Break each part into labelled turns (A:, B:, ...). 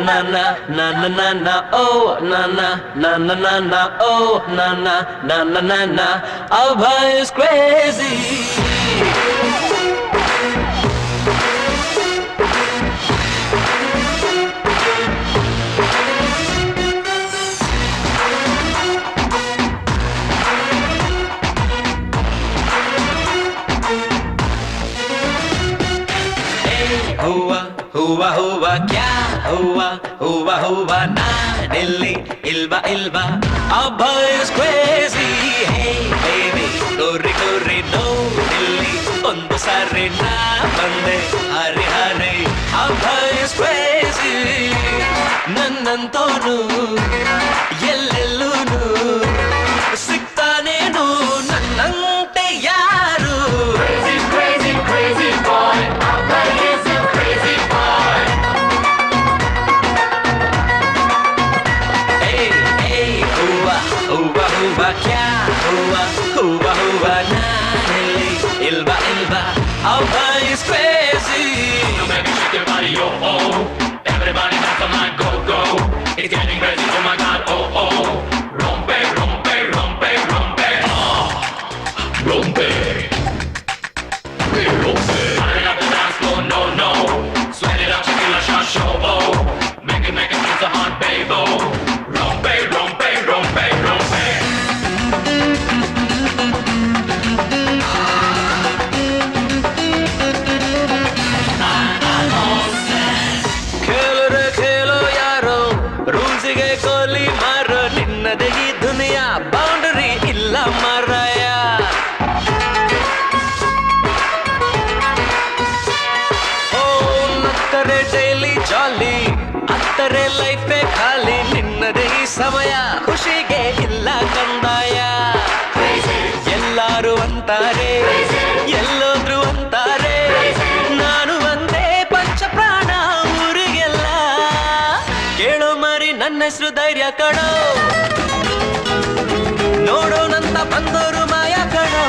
A: na na na na na na oh na na na na na na oh na na na na na na Abha is crazy. हुआ हुआ हुआ क्या हुआ हुआ हुआ ನಾನಿಲ್ಲಿ ಇಲ್ವಾ ಇಲ್ವಾ Abha is crazy. Hey baby ಗೋರಿ ಗೋರಿ ನೋಡಿಲ್ಲಿ ಒಂದು ಸಾರಿ ನಾ ಬಂದೆ ಹರಿ ಹರಿ Abha is crazy. ನನ್ನಂತೋನು ಎಲ್ಲೆಲ್ಲೂನು ಸಿಗ್ತಾನೇನು ನನ್ನಂತೆ ಯಾರು
B: Crazy, crazy, crazy boy. Abha is a crazy boy.
A: Hey, hey, हुआ हुआ हुआ क्या हुआ हुआ हुआ नानी इल्बा इल्बा Abha is crazy.
B: So baby, shake your body, oh oh. Everybody dance on my go go. It's getting crazy, oh my God, oh oh. Rompe, rompe, rompe, rompe, oh. Rompe. Rompe. Turn up the dance floor, no no. Sweat it out, shake it like shot show, oh. Make it feel so hot, babe, oh. Rompe, rompe, rompe, rompe.
A: खेलो रे खेलो यारो rules ಗೆ ಗೋಲಿ ಮಾರೋ ನಿನ್ನದೇ ಈ ದುನಿಯಾ boundary ಇಲ್ಲ ಮಾರಾಯ ಓ ನಕ್ಕರೆ daily ಜಾಲಿ ಅತ್ತರೆ ಲೈಫೇ ಖಾಲಿ ನಿನ್ನದೇ ಈ ಸಮಯ ಖುಷಿಗೆ ಇಲ್ಲ ಕಂದಾಯ ಎಲ್ಲಾರು ಅಂತಾರೆ ಎಲ್ಲೋದ್ರು ಅಂತಾರೆ ನಾನು ಒಂದೇ ಪಂಚ ಪ್ರಾಣ ಊರಿಗೆಲ್ಲ ಕೇಳೋ ಮರಿ ನನ್ನ ಹೆಸರು ಧೈರ್ಯ ಕಣೋ ನೋಡೋಣಂತ ಬಂದೋರು ಮಾಯ ಕಣೋ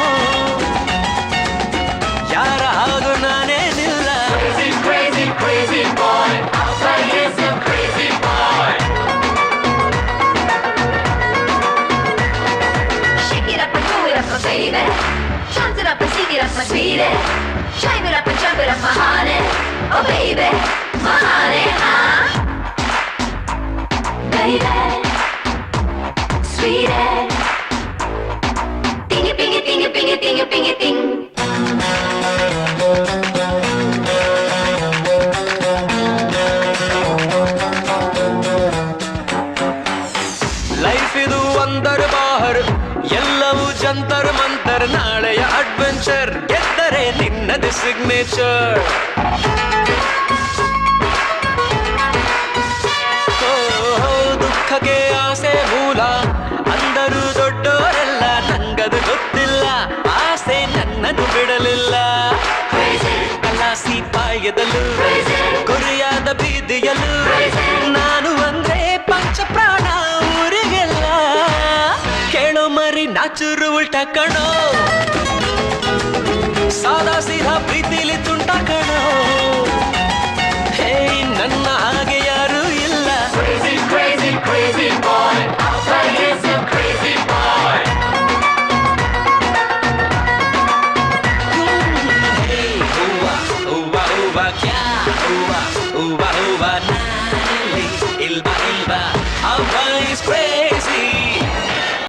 A: ಯಾರ ಹಾಗೂ ನಾನೇನಿಲ್ಲ
B: Crazy, crazy, crazy boy. Abha is a crazy boy.
C: Shake it up and throw it up, my baby. Chant it up and sing it up, my sweetie. Chime it up and jump it up, my honey. Oh baby, my honey, huh? Baby, sweetie. Ding it, ding it, ding it, ding it, ding it, ding it, ding.
A: Life ಇದು ಒಂದರ ಬಾಹರ್ ಎಲ್ಲವೂ ಜಂತರ್ ಮಂತರ್ ನಾಳೆಯ adventure ಗೆದ್ದರೆ ನಿನ್ನದು signature ದುಃಖಕ್ಕೆ ಆಸೆ ಮೂಲ ಅಂದರು ದೊಡ್ಡವರೆಲ್ಲ ನಂಗದು ಗೊತ್ತಿಲ್ಲ ಆಸೆ ನನ್ನನ್ನು ಬಿಡಲಿಲ್ಲ ಕಲಾಸಿ ಪಾಯದಲ್ಲೂ ಗುರಿಯಾದ ಬೀದಿಯಲ್ಲೂ ನಾನು ಒಂದೇ ಪಂಚ ಪ್ರಾಣ ಊರಿಗೆಲ್ಲ ಕೇಳೋ ಮರಿ ನಾಚುರು ಉಲ್ಟ ಕಣೋ ಸಾದಾ ಸೀದಾ ಪ್ರೀತಿಲಿ ತುಂಟ ಕಣೋ ಹೇ ನನ್ನ ಹಾಗೆ ಯಾರು ಇಲ್ಲ
B: Crazy, crazy, crazy boy. Abha is a crazy boy.
A: हुआ हुआ हुआ क्या हुआ हुआ हुआ नानी इल्बा इल्बा Abha is crazy.